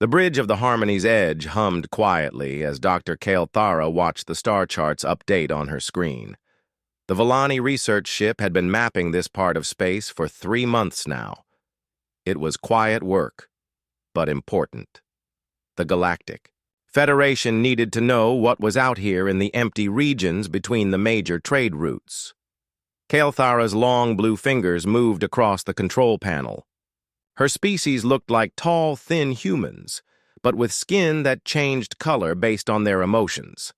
The bridge of the Harmony's edge hummed quietly as Dr. Kael'thara watched the star charts update on her screen. The Volani research ship had been mapping this part of space for 3 months now. It was quiet work, but important. The Galactic Federation needed to know what was out here in the empty regions between the major trade routes. Kael'thara's long blue fingers moved across the control panel. Her species looked like tall, thin humans, but with skin that changed color based on their emotions.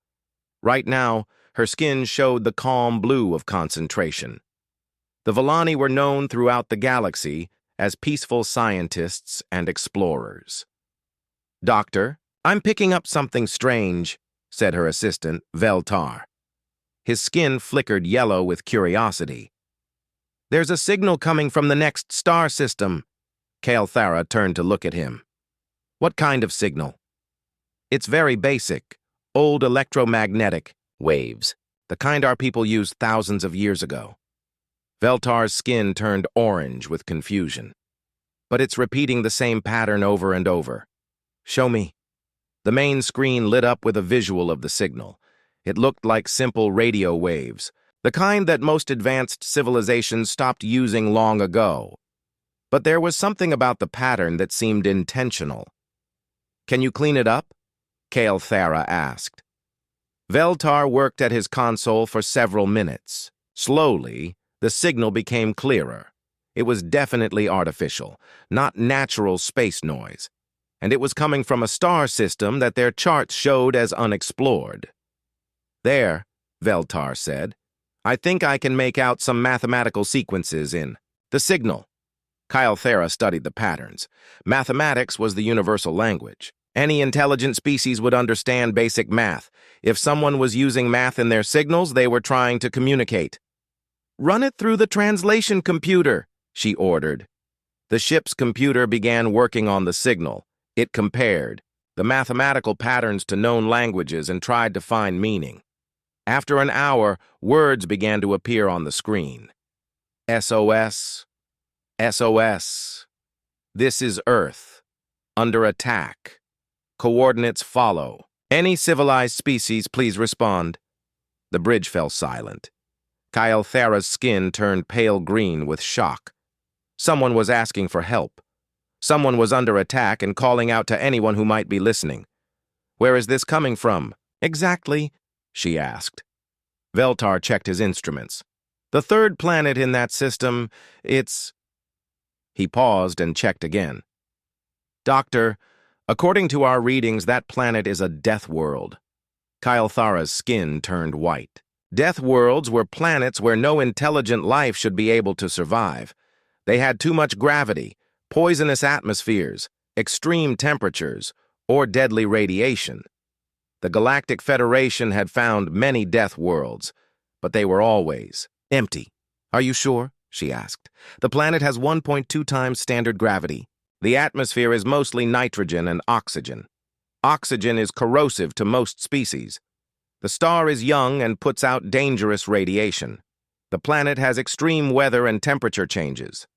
Right now, her skin showed the calm blue of concentration. The Volani were known throughout the galaxy as peaceful scientists and explorers. "Doctor, I'm picking up something strange," said her assistant, Veltar. His skin flickered yellow with curiosity. "There's a signal coming from the next star system." Kael'thara turned to look at him. "What kind of signal?" "It's very basic, old electromagnetic waves, the kind our people used thousands of years ago." Veltar's skin turned orange with confusion. "But it's repeating the same pattern over and over." "Show me." The main screen lit up with a visual of the signal. It looked like simple radio waves, the kind that most advanced civilizations stopped using long ago. But there was something about the pattern that seemed intentional. "Can you clean it up?" Kael'thara asked. Veltar worked at his console for several minutes. Slowly, the signal became clearer. It was definitely artificial, not natural space noise, and it was coming from a star system that their charts showed as unexplored. "There," Veltar said. "I think I can make out some mathematical sequences in the signal." Kael'thara studied the patterns. Mathematics was the universal language. Any intelligent species would understand basic math. If someone was using math in their signals, they were trying to communicate. "Run it through the translation computer," she ordered. The ship's computer began working on the signal. It compared the mathematical patterns to known languages and tried to find meaning. After an hour, words began to appear on the screen. SOS, SOS. This is Earth. Under attack. Coordinates follow. Any civilized species, please respond. The bridge fell silent. Kael'thara's skin turned pale green with shock. Someone was asking for help. Someone was under attack and calling out to anyone who might be listening. "Where is this coming from?" "Exactly?" she asked. Veltar checked his instruments. "The third planet in that system, it's—" He paused and checked again. "Doctor, according to our readings, that planet is a death world." Kael'thara's skin turned white. Death worlds were planets where no intelligent life should be able to survive. They had too much gravity, poisonous atmospheres, extreme temperatures, or deadly radiation. The Galactic Federation had found many death worlds, but they were always empty. "Are you sure?" she asked. "The planet has 1.2 times standard gravity. The atmosphere is mostly nitrogen and oxygen. Oxygen is corrosive to most species. The star is young and puts out dangerous radiation. The planet has extreme weather and temperature changes."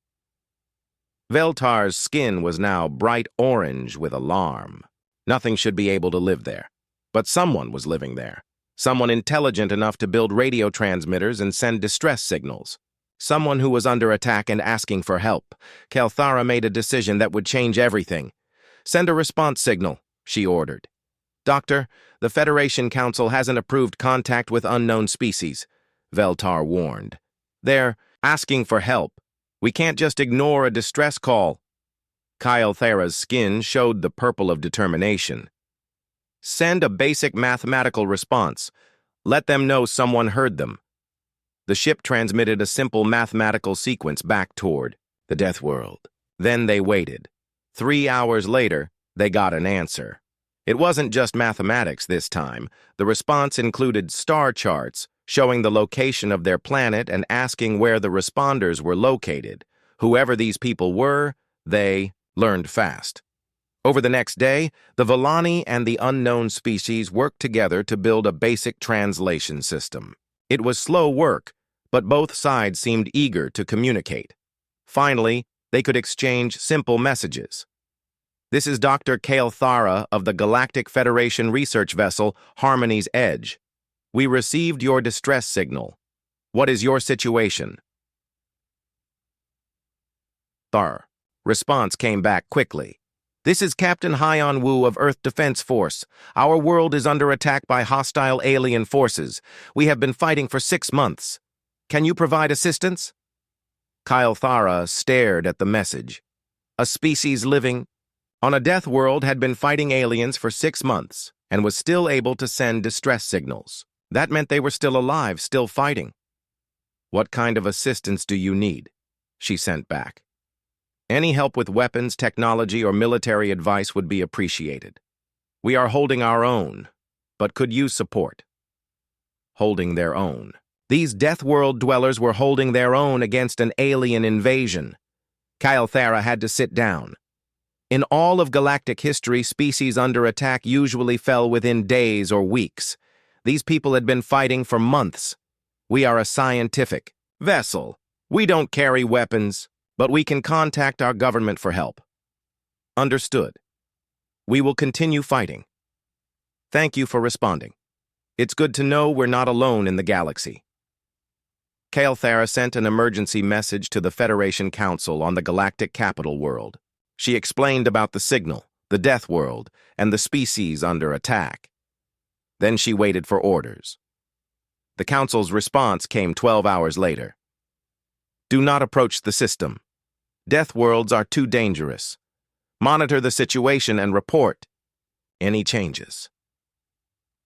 Veltar's skin was now bright orange with alarm. Nothing should be able to live there. But someone was living there. Someone intelligent enough to build radio transmitters and send distress signals. Someone who was under attack and asking for help. Kael'thara made a decision that would change everything. "Send a response signal," she ordered. "Doctor, the Federation Council hasn't approved contact with unknown species," Veltar warned. "They're asking for help. We can't just ignore a distress call." Kael'thara's skin showed the purple of determination. "Send a basic mathematical response. Let them know someone heard them." The ship transmitted a simple mathematical sequence back toward the death world. Then they waited. 3 hours later, they got an answer. It wasn't just mathematics this time. The response included star charts showing the location of their planet and asking where the responders were located. Whoever these people were, they learned fast. Over the next day, the Volani and the unknown species worked together to build a basic translation system. It was slow work, but both sides seemed eager to communicate. Finally, they could exchange simple messages. This is Dr. Kale Thara of the Galactic Federation research vessel Harmony's Edge. We received your distress signal. What is your situation? Thar. Response came back quickly. This is Captain Hyon Wu of Earth Defense Force. Our world is under attack by hostile alien forces. We have been fighting for 6 months. Can you provide assistance? Kyle Thara stared at the message. A species living on a death world had been fighting aliens for 6 months and was still able to send distress signals. That meant they were still alive, still fighting. What kind of assistance do you need? She sent back. Any help with weapons, technology, or military advice would be appreciated. We are holding our own, but could use support. Holding their own. These Death World dwellers were holding their own against an alien invasion. Kyle Thara had to sit down. In all of galactic history, species under attack usually fell within days or weeks. These people had been fighting for months. We are a scientific vessel. We don't carry weapons, but we can contact our government for help. Understood. We will continue fighting. Thank you for responding. It's good to know we're not alone in the galaxy. Kale Thara sent an emergency message to the Federation Council on the galactic capital world. She explained about the signal, the Death World, and the species under attack. Then she waited for orders. The Council's response came 12 hours later. Do not approach the system. Death worlds are too dangerous. Monitor the situation and report any changes.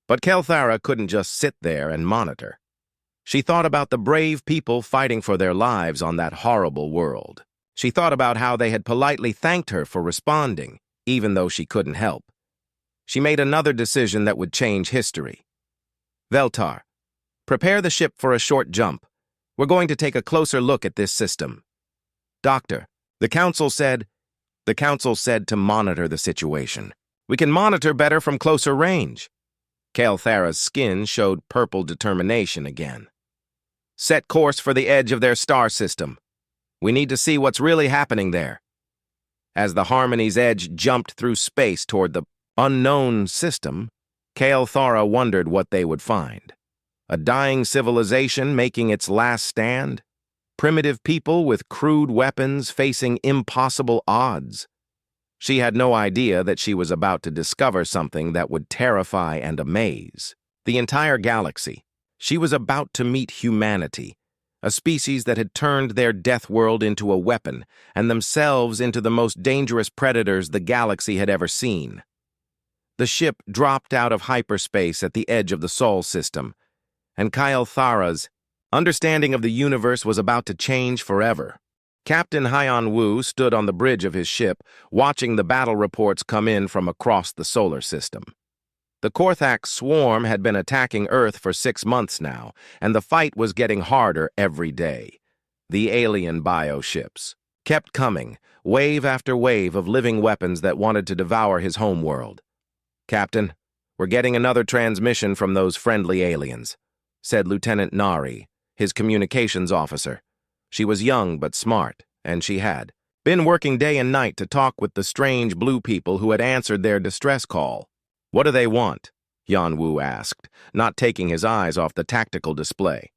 But Kale Thara couldn't just sit there and monitor. She thought about the brave people fighting for their lives on that horrible world. She thought about how they had politely thanked her for responding, even though she couldn't help. She made another decision that would change history. Veltar, prepare the ship for a short jump. We're going to take a closer look at this system. Doctor, the Council said to monitor the situation. We can monitor better from closer range. Kale Thara's skin showed purple determination again. Set course for the edge of their star system. We need to see what's really happening there. As the Harmony's Edge jumped through space toward the unknown system, Kale Thara wondered what they would find. A dying civilization making its last stand? Primitive people with crude weapons facing impossible odds? She had no idea that she was about to discover something that would terrify and amaze the entire galaxy. She was about to meet humanity, a species that had turned their death world into a weapon and themselves into the most dangerous predators the galaxy had ever seen. The ship dropped out of hyperspace at the edge of the Sol system, and Kyle Thara's understanding of the universe was about to change forever. Captain Hyon Wu stood on the bridge of his ship, watching the battle reports come in from across the solar system. The Korthak swarm had been attacking Earth for 6 months now, and the fight was getting harder every day. The alien bioships kept coming, wave after wave of living weapons that wanted to devour his homeworld. Captain, we're getting another transmission from those friendly aliens, said Lieutenant Nari, his communications officer. She was young but smart, and she had been working day and night to talk with the strange blue people who had answered their distress call. What do they want? Hyon Wu asked, not taking his eyes off the tactical display.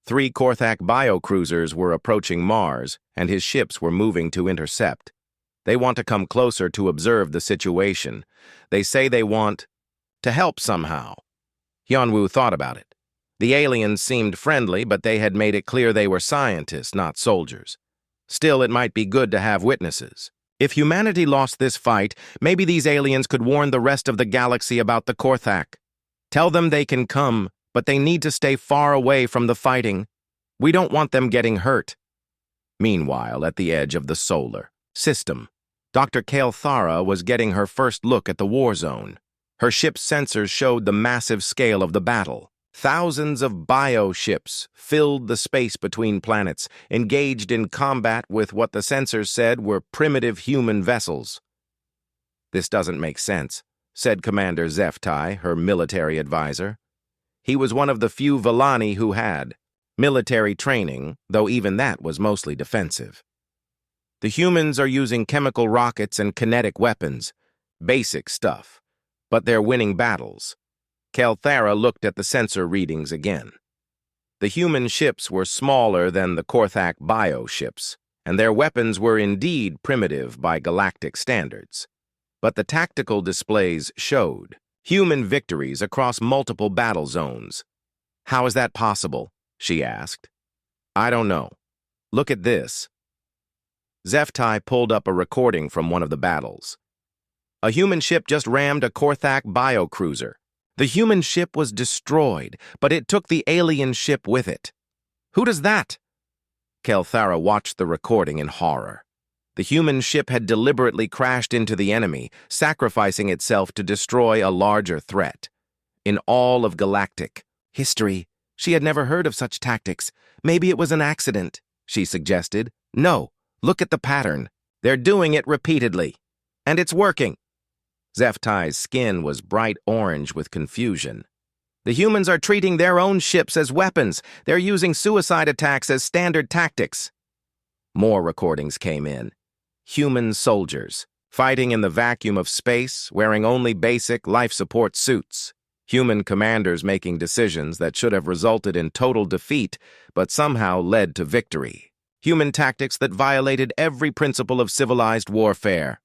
3 Korthak biocruisers were approaching Mars, and his ships were moving to intercept. They want to come closer to observe the situation. They say they want to help somehow. Hyon Wu thought about it. The aliens seemed friendly, but they had made it clear they were scientists, not soldiers. Still, it might be good to have witnesses. If humanity lost this fight, maybe these aliens could warn the rest of the galaxy about the Korthak. Tell them they can come, but they need to stay far away from the fighting. We don't want them getting hurt. Meanwhile, at the edge of the solar system, Dr. Kale Thara was getting her first look at the war zone. Her ship's sensors showed the massive scale of the battle. Thousands of bioships filled the space between planets, engaged in combat with what the sensors said were primitive human vessels. This doesn't make sense, said Commander Zeftai, her military advisor. He was one of the few Villani who had military training, though even that was mostly defensive. The humans are using chemical rockets and kinetic weapons. Basic stuff. But they're winning battles. Kelthara looked at the sensor readings again. The human ships were smaller than the Korthak bio ships, and their weapons were indeed primitive by galactic standards. But the tactical displays showed human victories across multiple battle zones. "How is that possible?" she asked. "I don't know. Look at this." Zeftai pulled up a recording from one of the battles. A human ship just rammed a Korthak biocruiser. The human ship was destroyed, but it took the alien ship with it. "Who does that?" Kelthara watched the recording in horror. The human ship had deliberately crashed into the enemy, sacrificing itself to destroy a larger threat. In all of galactic history, she had never heard of such tactics. "Maybe it was an accident," she suggested. "No, look at the pattern. They're doing it repeatedly. And it's working." Zeftai's skin was bright orange with confusion. "The humans are treating their own ships as weapons. They're using suicide attacks as standard tactics." More recordings came in. Human soldiers, fighting in the vacuum of space, wearing only basic life support suits. Human commanders making decisions that should have resulted in total defeat, but somehow led to victory. Human tactics that violated every principle of civilized warfare.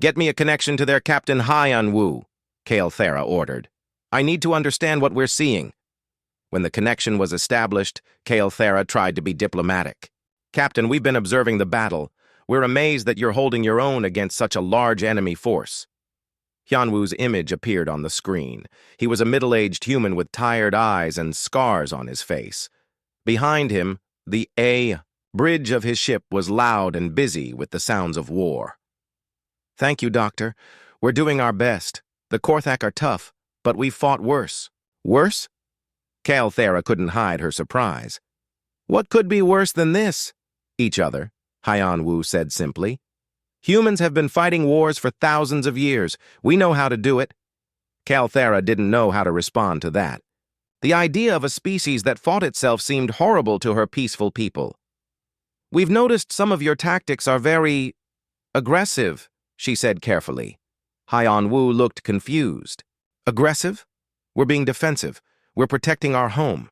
"Get me a connection to their Captain Hyan-Wu," Kelthara ordered. "I need to understand what we're seeing." When the connection was established, Kelthara tried to be diplomatic. "Captain, we've been observing the battle. We're amazed that you're holding your own against such a large enemy force." Hyan-Wu's image appeared on the screen. He was a middle-aged human with tired eyes and scars on his face. Behind him, the bridge of his ship was loud and busy with the sounds of war. "Thank you, Doctor. We're doing our best. The Korthak are tough, but we've fought worse." "Worse?" Kelthara couldn't hide her surprise. "What could be worse than this?" "Each other," Hyan-Wu said simply. "Humans have been fighting wars for thousands of years. We know how to do it." Kelthara didn't know how to respond to that. The idea of a species that fought itself seemed horrible to her peaceful people. "We've noticed some of your tactics are very aggressive," she said carefully. Hyan-Wu looked confused. "Aggressive? We're being defensive. We're protecting our home.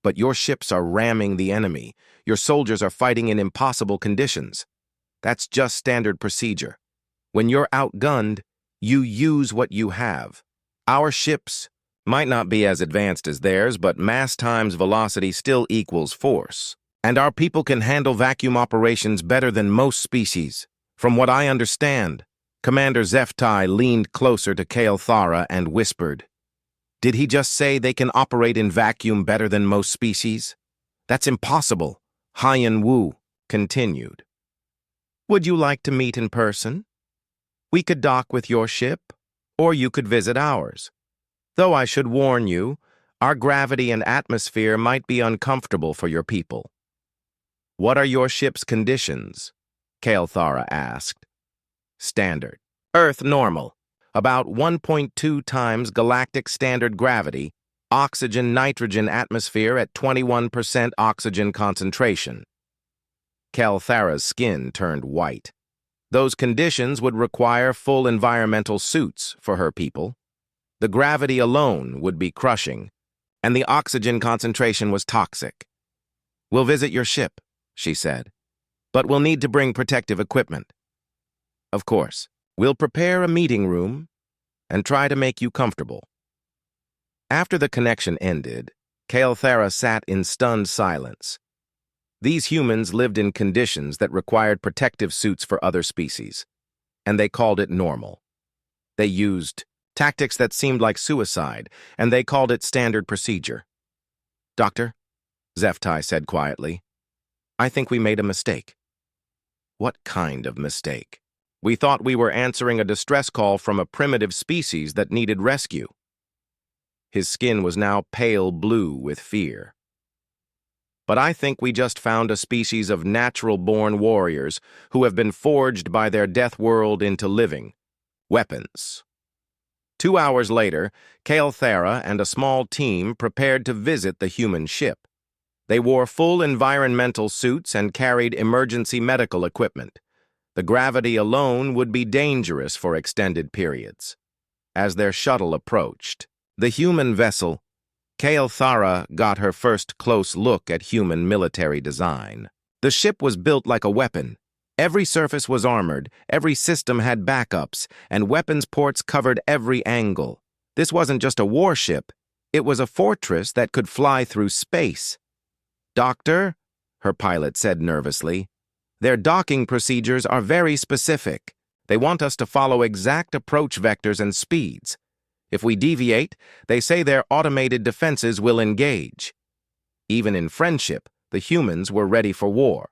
But your ships are ramming the enemy. Your soldiers are fighting in impossible conditions. That's just standard procedure. When you're outgunned, you use what you have. Our ships might not be as advanced as theirs, but mass times velocity still equals force. And our people can handle vacuum operations better than most species. From what I understand," Commander Zeftai leaned closer to Kelthara and whispered, "Did he just say they can operate in vacuum better than most species?" "That's impossible," Hyan-Wu continued. "Would you like to meet in person? We could dock with your ship, or you could visit ours. Though I should warn you, our gravity and atmosphere might be uncomfortable for your people." "What are your ship's conditions?" Kelthara asked. "Standard. Earth normal. About 1.2 times galactic standard gravity, oxygen-nitrogen atmosphere at 21% oxygen concentration." Kelthara's skin turned white. Those conditions would require full environmental suits for her people. The gravity alone would be crushing, and the oxygen concentration was toxic. "We'll visit your ship," she said, "but we'll need to bring protective equipment." "Of course, we'll prepare a meeting room and try to make you comfortable." After the connection ended, Kelthara sat in stunned silence. These humans lived in conditions that required protective suits for other species, and they called it normal. They used tactics that seemed like suicide, and they called it standard procedure. "Doctor," Zeftai said quietly, "I think we made a mistake." "What kind of mistake?" "We thought we were answering a distress call from a primitive species that needed rescue." His skin was now pale blue with fear. "But I think we just found a species of natural-born warriors who have been forged by their death world into living weapons." 2 hours later, Kelthara and a small team prepared to visit the human ship. They wore full environmental suits and carried emergency medical equipment. The gravity alone would be dangerous for extended periods. As their shuttle approached, the human vessel, Kael'thara got her first close look at human military design. The ship was built like a weapon. Every surface was armored, every system had backups, and weapons ports covered every angle. This wasn't just a warship, it was a fortress that could fly through space. "Doctor," her pilot said nervously, "their docking procedures are very specific. They want us to follow exact approach vectors and speeds. If we deviate, they say their automated defenses will engage." Even in friendship, the humans were ready for war.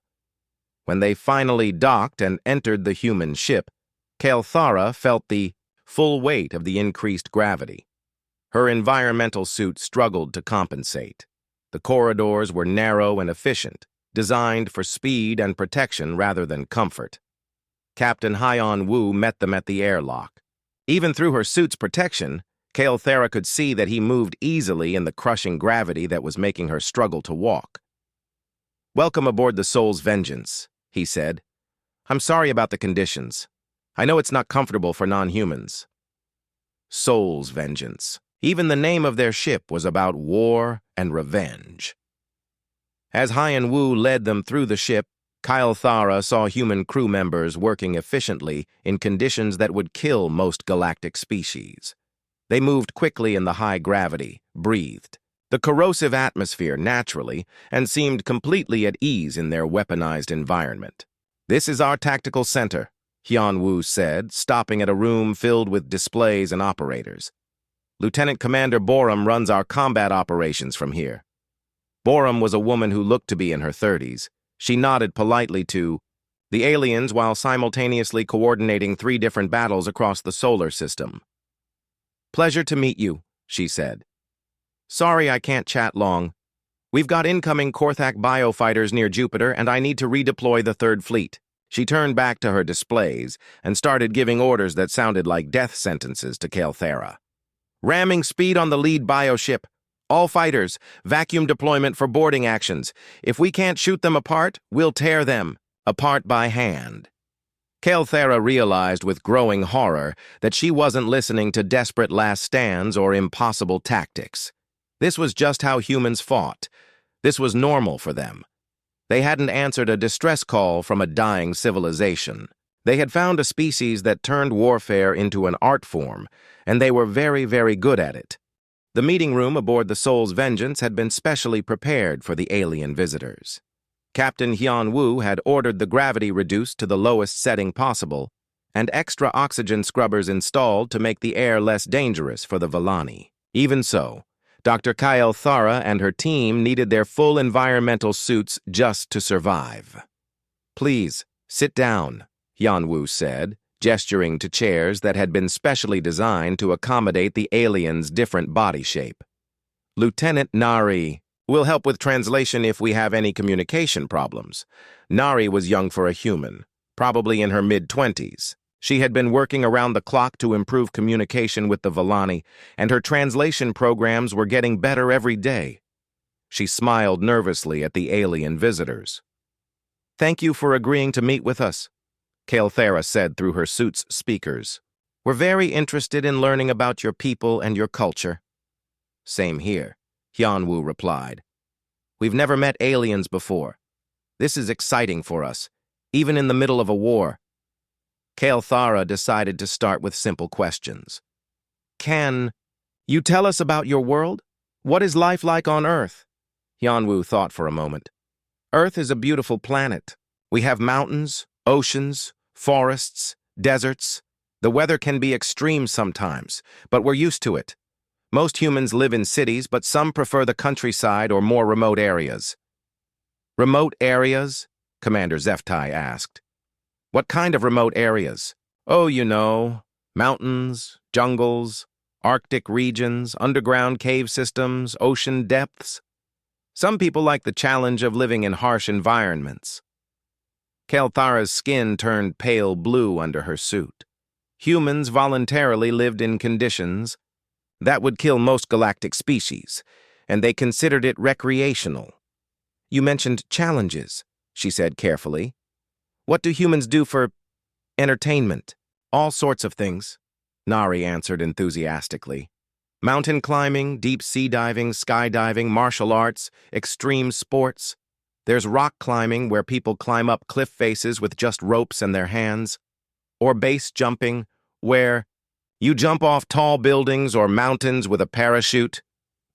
When they finally docked and entered the human ship, Kael'thara felt the full weight of the increased gravity. Her environmental suit struggled to compensate. The corridors were narrow and efficient, designed for speed and protection rather than comfort. Captain Hyon Wu met them at the airlock. Even through her suit's protection, Kael'thara could see that he moved easily in the crushing gravity that was making her struggle to walk. "Welcome aboard the Soul's Vengeance," he said. "I'm sorry about the conditions. I know it's not comfortable for non-humans." Soul's Vengeance. Even the name of their ship was about war and revenge. As Hyon Wu led them through the ship, Kael'thara saw human crew members working efficiently in conditions that would kill most galactic species. They moved quickly in the high gravity, breathed the corrosive atmosphere naturally, and seemed completely at ease in their weaponized environment. "This is our tactical center," Hyon Wu said, stopping at a room filled with displays and operators. "Lieutenant Commander Borum runs our combat operations from here." Borum was a woman who looked to be in her 30s. She nodded politely to the aliens while simultaneously coordinating 3 different battles across the solar system. "Pleasure to meet you," she said. "Sorry I can't chat long. We've got incoming Korthak biofighters near Jupiter, and I need to redeploy the 3rd Fleet." She turned back to her displays and started giving orders that sounded like death sentences to Kael'thara. "Ramming speed on the lead bioship. All fighters, vacuum deployment for boarding actions. If we can't shoot them apart, we'll tear them apart by hand." Kael'thara realized with growing horror that she wasn't listening to desperate last stands or impossible tactics. This was just how humans fought. This was normal for them. They hadn't answered a distress call from a dying civilization. They had found a species that turned warfare into an art form, and they were very, very good at it. The meeting room aboard the Soul's Vengeance had been specially prepared for the alien visitors. Captain Hyon Wu had ordered the gravity reduced to the lowest setting possible, and extra oxygen scrubbers installed to make the air less dangerous for the Vallani. Even so, Dr. Kael'thara and her team needed their full environmental suits just to survive. "Please, sit down," Hyon Wu said, gesturing to chairs that had been specially designed to accommodate the aliens' different body shape. "Lieutenant Nari will help with translation if we have any communication problems." Nari was young for a human, probably in her mid-20s. She had been working around the clock to improve communication with the Vallani, and her translation programs were getting better every day. She smiled nervously at the alien visitors. "Thank you for agreeing to meet with us," Kael'thara said through her suit's speakers. "We're very interested in learning about your people and your culture." "Same here," Hyon Wu replied. "We've never met aliens before. This is exciting for us, even in the middle of a war." Kael'thara decided to start with simple questions. "Can you tell us about your world? What is life like on Earth?" Hyon Wu thought for a moment. "Earth is a beautiful planet. We have mountains, oceans, forests, deserts. The weather can be extreme sometimes, but we're used to it. Most humans live in cities, but some prefer the countryside or more remote areas." "Remote areas?" Commander Zeftai asked. "What kind of remote areas?" "Oh, you know, mountains, jungles, Arctic regions, underground cave systems, ocean depths. Some people like the challenge of living in harsh environments." Kael'thara's skin turned pale blue under her suit. Humans voluntarily lived in conditions that would kill most galactic species, and they considered it recreational. You mentioned challenges, she said carefully. What do humans do for entertainment? All sorts of things, Nari answered enthusiastically. Mountain climbing, deep sea diving, skydiving, martial arts, extreme sports. There's rock climbing where people climb up cliff faces with just ropes in their hands. Or base jumping, where you jump off tall buildings or mountains with a parachute.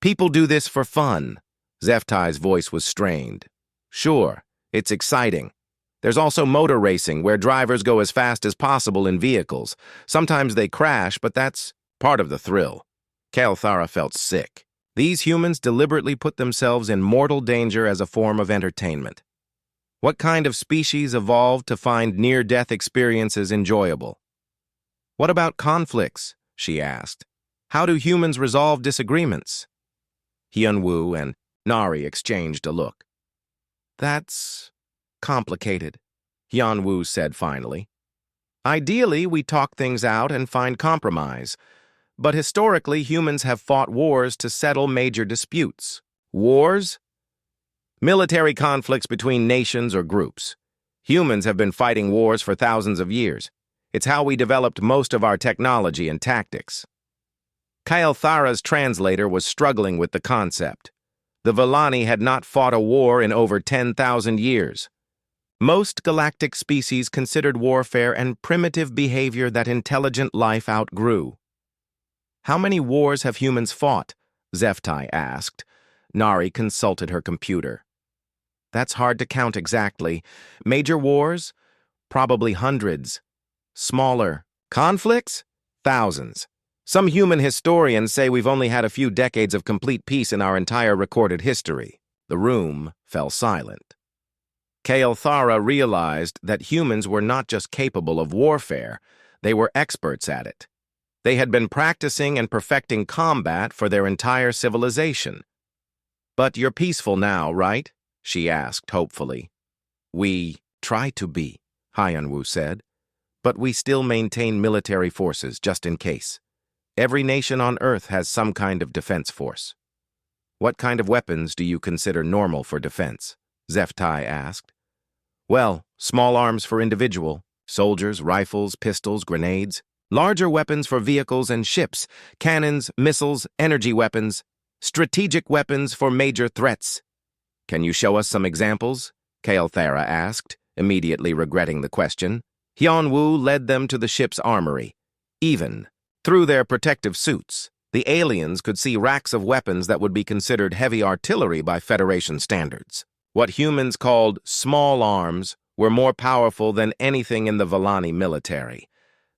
People do this for fun. Zeftai's voice was strained. Sure, it's exciting. There's also motor racing, where drivers go as fast as possible in vehicles. Sometimes they crash, but that's part of the thrill. Kael'thara felt sick. These humans deliberately put themselves in mortal danger as a form of entertainment. What kind of species evolved to find near-death experiences enjoyable? What about conflicts? She asked. How do humans resolve disagreements? Hyunwoo and Nari exchanged a look. That's complicated, Hyunwoo said finally. Ideally, we talk things out and find compromise. But historically, humans have fought wars to settle major disputes. Wars? Military conflicts between nations or groups. Humans have been fighting wars for thousands of years. It's how we developed most of our technology and tactics. Kael'thara's translator was struggling with the concept. The Vellani had not fought a war in over 10,000 years. Most galactic species considered warfare and primitive behavior that intelligent life outgrew. How many wars have humans fought? Zeftai asked. Nari consulted her computer. That's hard to count exactly. Major wars? Probably hundreds. Smaller. Conflicts? Thousands. Some human historians say we've only had a few decades of complete peace in our entire recorded history. The room fell silent. Kael'thara realized that humans were not just capable of warfare, they were experts at it. They had been practicing and perfecting combat for their entire civilization. But you're peaceful now, right? She asked hopefully. We try to be, Hyunwoo said, but we still maintain military forces just in case. Every nation on Earth has some kind of defense force. What kind of weapons do you consider normal for defense? Zeftai asked. Well, small arms for individual, soldiers, rifles, pistols, grenades. Larger weapons for vehicles and ships, cannons, missiles, energy weapons, strategic weapons for major threats. Can you show us some examples? Kael'thara asked, immediately regretting the question. Hyunwoo led them to the ship's armory. Even through their protective suits, the aliens could see racks of weapons that would be considered heavy artillery by Federation standards. What humans called small arms were more powerful than anything in the Vellani military.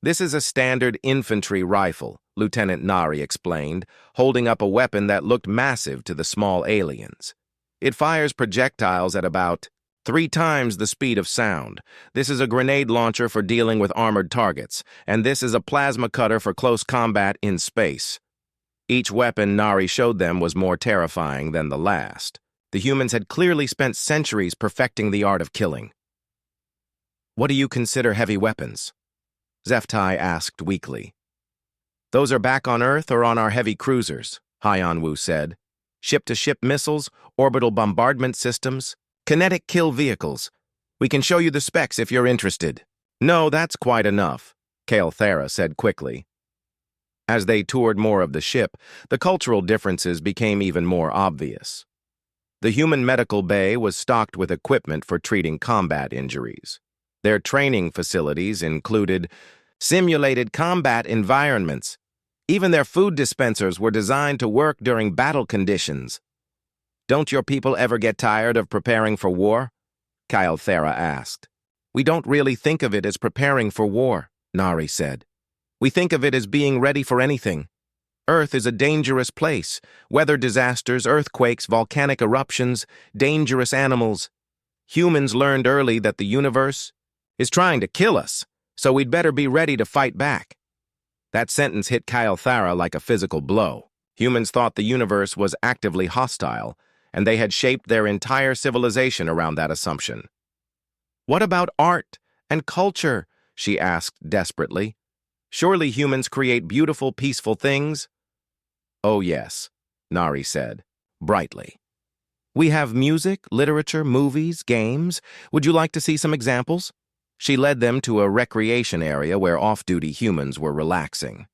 This is a standard infantry rifle, Lieutenant Nari explained, holding up a weapon that looked massive to the small aliens. It fires projectiles at about 3 times the speed of sound. This is a grenade launcher for dealing with armored targets, and this is a plasma cutter for close combat in space. Each weapon Nari showed them was more terrifying than the last. The humans had clearly spent centuries perfecting the art of killing. What do you consider heavy weapons? Zeftai asked weakly. Those are back on Earth or on our heavy cruisers, Hyunwoo said. Ship-to-ship missiles, orbital bombardment systems, kinetic kill vehicles. We can show you the specs if you're interested. No, that's quite enough, Kael'thara said quickly. As they toured more of the ship, the cultural differences became even more obvious. The human medical bay was stocked with equipment for treating combat injuries. Their training facilities included simulated combat environments. Even their food dispensers were designed to work during battle conditions. Don't your people ever get tired of preparing for war? Kael'thara asked. We don't really think of it as preparing for war, Nari said. We think of it as being ready for anything. Earth is a dangerous place. Weather disasters, earthquakes, volcanic eruptions, dangerous animals. Humans learned early that the universe is trying to kill us, so we'd better be ready to fight back. That sentence hit Kael'thara like a physical blow. Humans thought the universe was actively hostile, and they had shaped their entire civilization around that assumption. What about art and culture? She asked desperately. Surely humans create beautiful, peaceful things? Oh yes, Nari said, brightly. We have music, literature, movies, games. Would you like to see some examples? She led them to a recreation area where off-duty humans were relaxing.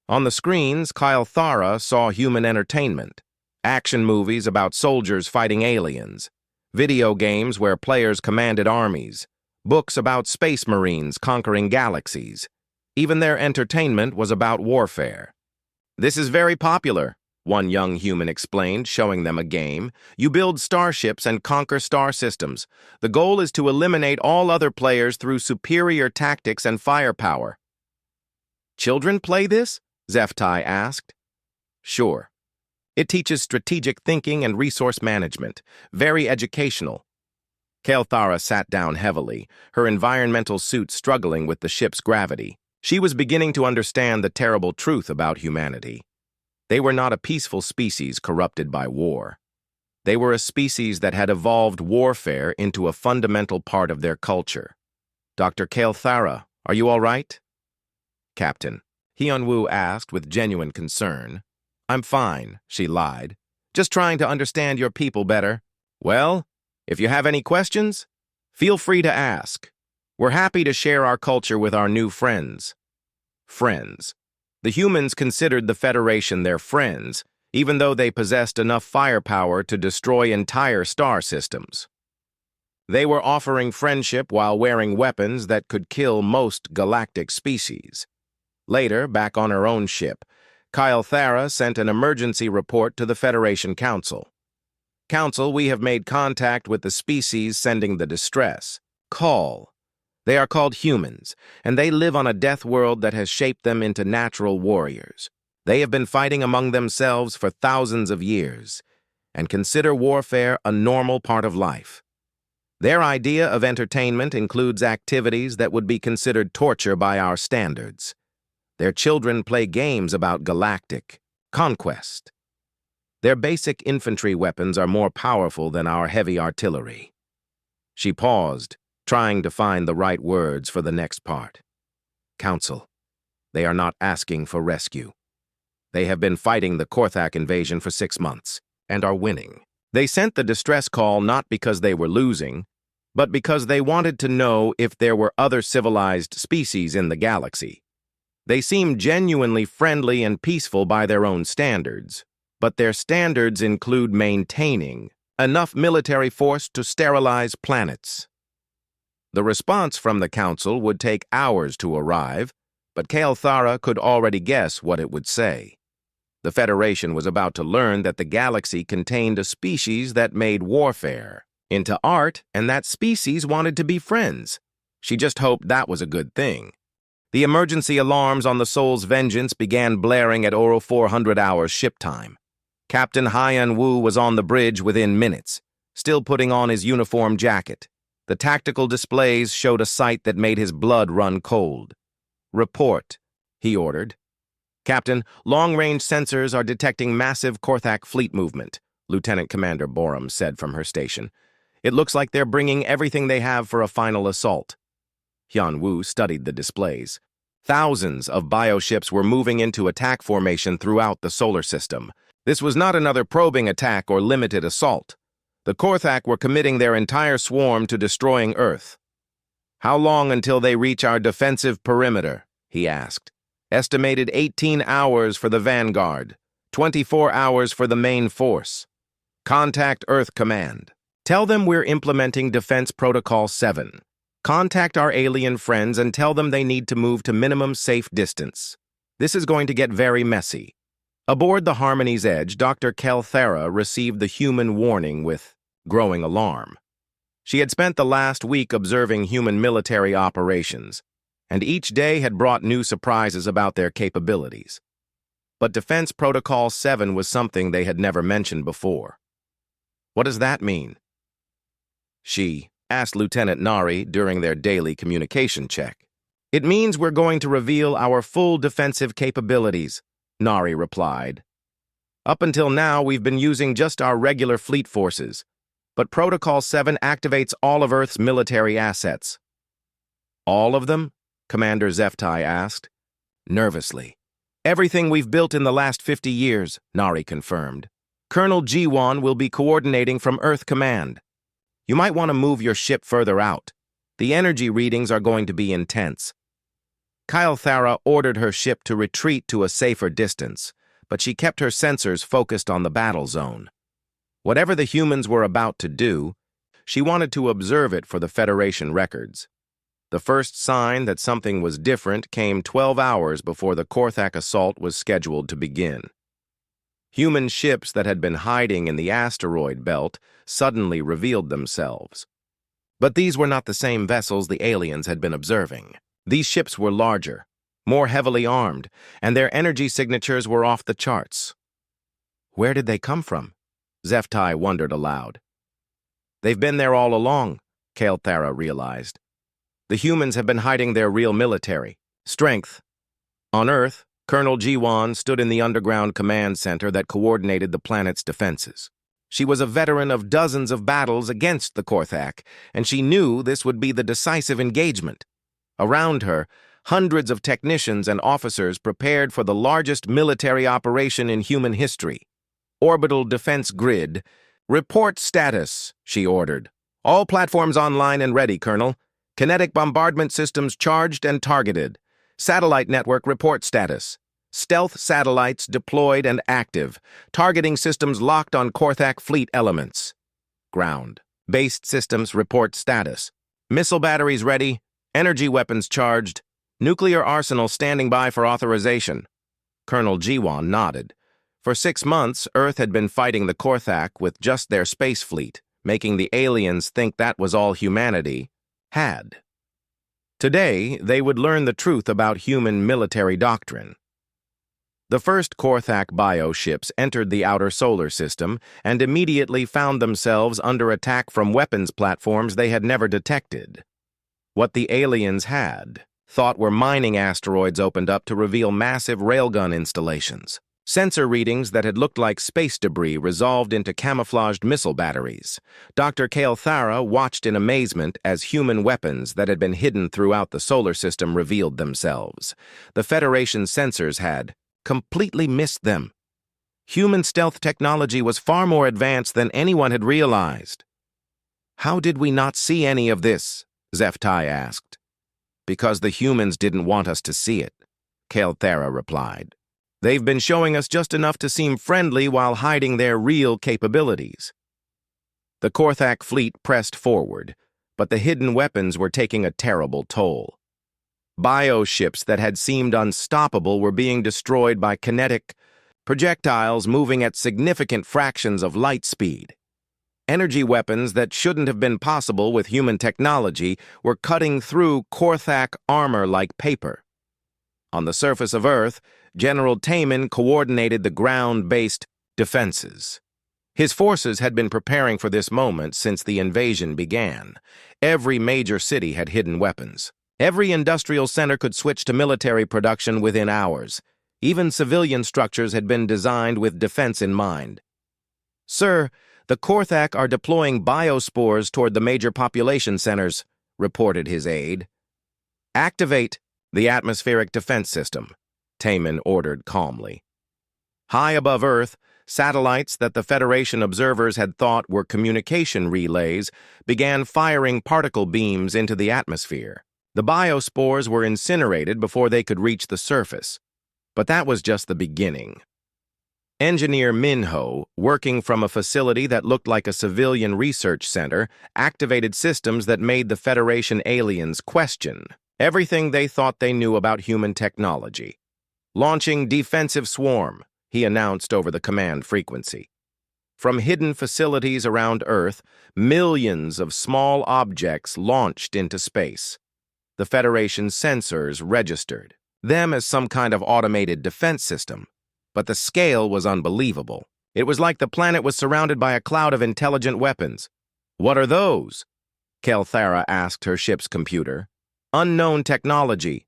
On the screens, Kyle Thara saw human entertainment, action movies about soldiers fighting aliens, video games where players commanded armies, books about space marines conquering galaxies. Even their entertainment was about warfare. "This is very popular," one young human explained, showing them a game. "You build starships and conquer star systems. The goal is to eliminate all other players through superior tactics and firepower." "Children play this?" Zeftai asked. "Sure. It teaches strategic thinking and resource management. Very educational." Kael'thara sat down heavily, her environmental suit struggling with the ship's gravity. She was beginning to understand the terrible truth about humanity. They were not a peaceful species corrupted by war. They were a species that had evolved warfare into a fundamental part of their culture. "Dr. Kael'thara, are you all right?" "Captain," Hyunwoo asked with genuine concern. "I'm fine," she lied. "Just trying to understand your people better." "Well, if you have any questions, feel free to ask. We're happy to share our culture with our new friends." Friends. The humans considered the Federation their friends, even though they possessed enough firepower to destroy entire star systems. They were offering friendship while wearing weapons that could kill most galactic species. Later, back on her own ship, Kael'thara sent an emergency report to the Federation Council. "Council, we have made contact with the species sending the distress. Call. They are called humans, and they live on a death world that has shaped them into natural warriors. They have been fighting among themselves for thousands of years, and consider warfare a normal part of life. Their idea of entertainment includes activities that would be considered torture by our standards. Their children play games about galactic conquest. Their basic infantry weapons are more powerful than our heavy artillery." She paused, trying to find the right words for the next part. "Council, they are not asking for rescue. They have been fighting the Korthak invasion for 6 months, and are winning. They sent the distress call not because they were losing, but because they wanted to know if there were other civilized species in the galaxy. They seem genuinely friendly and peaceful by their own standards, but their standards include maintaining enough military force to sterilize planets." The response from the Council would take hours to arrive, but Kael'thara could already guess what it would say. The Federation was about to learn that the galaxy contained a species that made warfare into art, and that species wanted to be friends. She just hoped that was a good thing. The emergency alarms on the Soul's Vengeance began blaring at Oro 400 hours ship time. Captain Hyun-woo was on the bridge within minutes, still putting on his uniform jacket. The tactical displays showed a sight that made his blood run cold. "Report," he ordered. "Captain, long-range sensors are detecting massive Korthak fleet movement," Lieutenant Commander Borum said from her station. "It looks like they're bringing everything they have for a final assault." Hyun-woo studied the displays. Thousands of bioships were moving into attack formation throughout the solar system. This was not another probing attack or limited assault. The Korthak were committing their entire swarm to destroying Earth. "How long until they reach our defensive perimeter?" he asked. "Estimated 18 hours for the Vanguard, 24 hours for the main force. Contact Earth Command. Tell them we're implementing Defense Protocol 7. Contact our alien friends and tell them they need to move to minimum safe distance. This is going to get very messy." Aboard the Harmony's Edge, Dr. Kael'thara received the human warning with growing alarm. She had spent the last week observing human military operations, and each day had brought new surprises about their capabilities. But Defense Protocol 7 was something they had never mentioned before. "What does that mean?" she asked Lieutenant Nari during their daily communication check. "It means we're going to reveal our full defensive capabilities," Nari replied. "Up until now, we've been using just our regular fleet forces, but Protocol 7 activates all of Earth's military assets." "All of them?" Commander Zeftai asked, nervously. "Everything we've built in the last 50 years, Nari confirmed. Colonel Jiwon will be coordinating from Earth Command. You might want to move your ship further out. The energy readings are going to be intense. Kyle'thara ordered her ship to retreat to a safer distance, but she kept her sensors focused on the battle zone. Whatever the humans were about to do, she wanted to observe it for the Federation records. The first sign that something was different came 12 hours before the Korthak assault was scheduled to begin. Human ships that had been hiding in the asteroid belt suddenly revealed themselves. But these were not the same vessels the aliens had been observing. These ships were larger, more heavily armed, and their energy signatures were off the charts. Where did they come from? Zeftai wondered aloud. They've been there all along, Kyle'thara realized. The humans have been hiding their real military strength. On Earth, Colonel Jiwon stood in the underground command center that coordinated the planet's defenses. She was a veteran of dozens of battles against the Korthak, and she knew this would be the decisive engagement. Around her, hundreds of technicians and officers prepared for the largest military operation in human history. Orbital Defense Grid. Report status, she ordered. All platforms online and ready, Colonel. Kinetic bombardment systems charged and targeted. Satellite network report status. Stealth satellites deployed and active. Targeting systems locked on Korthak fleet elements. Ground. Based systems report status. Missile batteries ready. Energy weapons charged. Nuclear arsenal standing by for authorization. Colonel Jiwon nodded. For 6 months, Earth had been fighting the Korthak with just their space fleet, making the aliens think that was all humanity had. Today, they would learn the truth about human military doctrine. The first Korthak bioships entered the outer solar system and immediately found themselves under attack from weapons platforms they had never detected. What the aliens had thought were mining asteroids opened up to reveal massive railgun installations. Sensor readings that had looked like space debris resolved into camouflaged missile batteries. Dr. Kyle'thara watched in amazement as human weapons that had been hidden throughout the solar system revealed themselves. The Federation sensors had completely missed them. Human stealth technology was far more advanced than anyone had realized. How did we not see any of this? Zeftai asked. Because the humans didn't want us to see it, Kyle'thara replied. They've been showing us just enough to seem friendly while hiding their real capabilities. The Korthak fleet pressed forward, but the hidden weapons were taking a terrible toll. Bioships that had seemed unstoppable were being destroyed by kinetic projectiles moving at significant fractions of light speed. Energy weapons that shouldn't have been possible with human technology were cutting through Korthak armor like paper. On the surface of Earth, General Taemin coordinated the ground-based defenses. His forces had been preparing for this moment since the invasion began. Every major city had hidden weapons. Every industrial center could switch to military production within hours. Even civilian structures had been designed with defense in mind. Sir, the Korthak are deploying biospores toward the major population centers, reported his aide. Activate the atmospheric defense system, Taemin ordered calmly. High above Earth, satellites that the Federation observers had thought were communication relays began firing particle beams into the atmosphere. The biospores were incinerated before they could reach the surface. But that was just the beginning. Engineer Minho, working from a facility that looked like a civilian research center, activated systems that made the Federation aliens question everything they thought they knew about human technology. Launching defensive swarm, he announced over the command frequency. From hidden facilities around Earth, millions of small objects launched into space. The Federation sensors registered them as some kind of automated defense system. But the scale was unbelievable. It was like the planet was surrounded by a cloud of intelligent weapons. What are those? Kyle'thara asked her ship's computer. Unknown technology.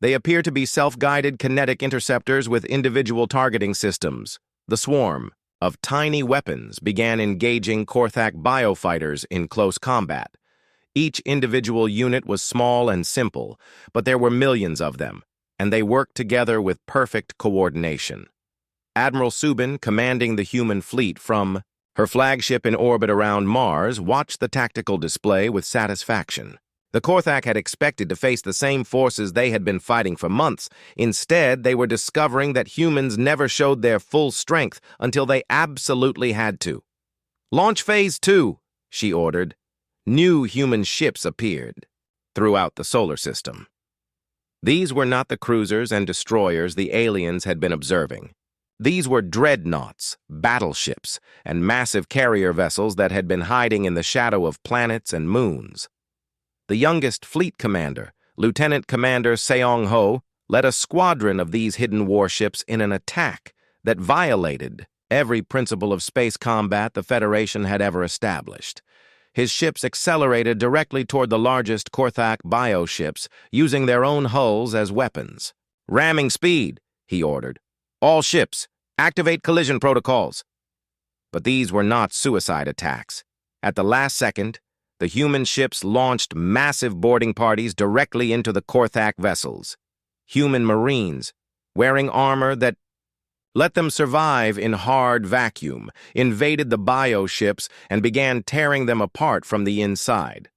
They appear to be self-guided kinetic interceptors with individual targeting systems. The swarm of tiny weapons began engaging Korthak biofighters in close combat. Each individual unit was small and simple, but there were millions of them, and they worked together with perfect coordination. Admiral Subin, commanding the human fleet from her flagship in orbit around Mars, watched the tactical display with satisfaction. The Korthak had expected to face the same forces they had been fighting for months. Instead, they were discovering that humans never showed their full strength until they absolutely had to. "Launch Phase 2, she ordered. New human ships appeared throughout the solar system. These were not the cruisers and destroyers the aliens had been observing. These were dreadnoughts, battleships, and massive carrier vessels that had been hiding in the shadow of planets and moons. The youngest fleet commander, Lieutenant Commander Seong Ho, led a squadron of these hidden warships in an attack that violated every principle of space combat the Federation had ever established. His ships accelerated directly toward the largest Korthak bioships, using their own hulls as weapons. "Ramming speed," he ordered. "All ships, activate collision protocols." But these were not suicide attacks. At the last second, the human ships launched massive boarding parties directly into the Korthak vessels. Human Marines, wearing armor that let them survive in hard vacuum, invaded the bioships and began tearing them apart from the inside.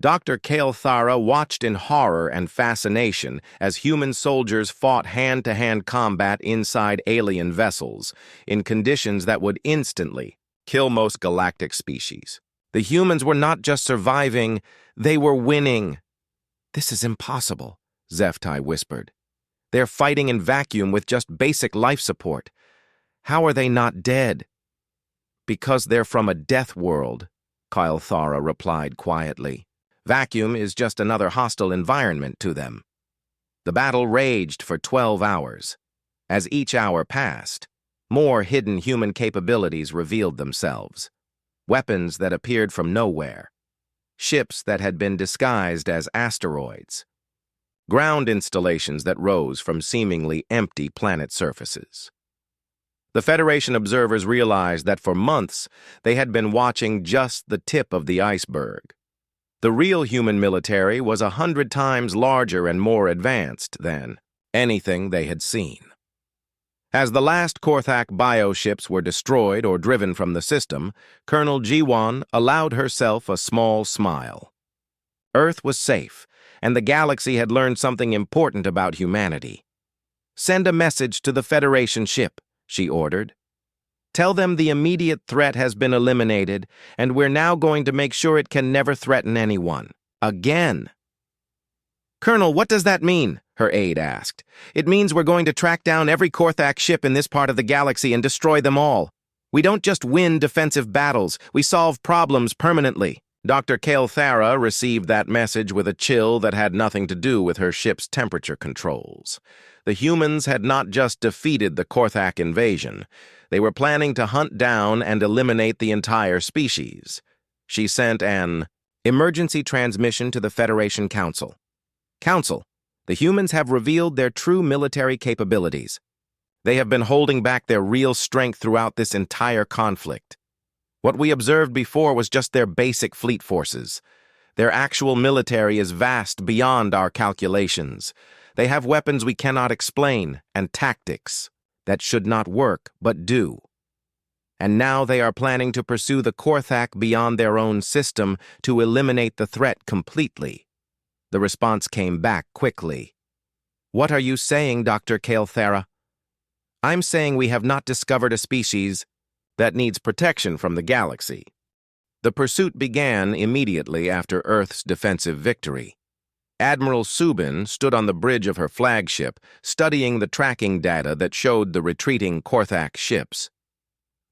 Dr. Kale Thara watched in horror and fascination as human soldiers fought hand-to-hand combat inside alien vessels, in conditions that would instantly kill most galactic species. The humans were not just surviving, they were winning. "This is impossible," Zeftai whispered. "They're fighting in vacuum with just basic life support. How are they not dead?" "Because they're from a death world," Kyle Thara replied quietly. "Vacuum is just another hostile environment to them." The battle raged for 12 hours. As each hour passed, more hidden human capabilities revealed themselves. Weapons that appeared from nowhere. Ships that had been disguised as asteroids. Ground installations that rose from seemingly empty planet surfaces. The Federation observers realized that for months they had been watching just the tip of the iceberg. The real human military was 100 times larger and more advanced than anything they had seen. As the last Korthak bioships were destroyed or driven from the system, Colonel Jiwon allowed herself a small smile. Earth was safe, and the galaxy had learned something important about humanity. "Send a message to the Federation ship," she ordered. "Tell them the immediate threat has been eliminated, and we're now going to make sure it can never threaten anyone. Again." "Colonel, what does that mean?" her aide asked. "It means we're going to track down every Korthak ship in this part of the galaxy and destroy them all. We don't just win defensive battles, we solve problems permanently." Dr. Kale Thara received that message with a chill that had nothing to do with her ship's temperature controls. The humans had not just defeated the Korthak invasion, they were planning to hunt down and eliminate the entire species. She sent an emergency transmission to the Federation Council. "Council, the humans have revealed their true military capabilities. They have been holding back their real strength throughout this entire conflict. What we observed before was just their basic fleet forces. Their actual military is vast beyond our calculations. They have weapons we cannot explain and tactics that should not work but do. And now they are planning to pursue the Korthak beyond their own system to eliminate the threat completely." The response came back quickly. "What are you saying, Dr. Kale Thara?" "I'm saying we have not discovered a species that needs protection from the galaxy." The pursuit began immediately after Earth's defensive victory. Admiral Subin stood on the bridge of her flagship, studying the tracking data that showed the retreating Korthak ships.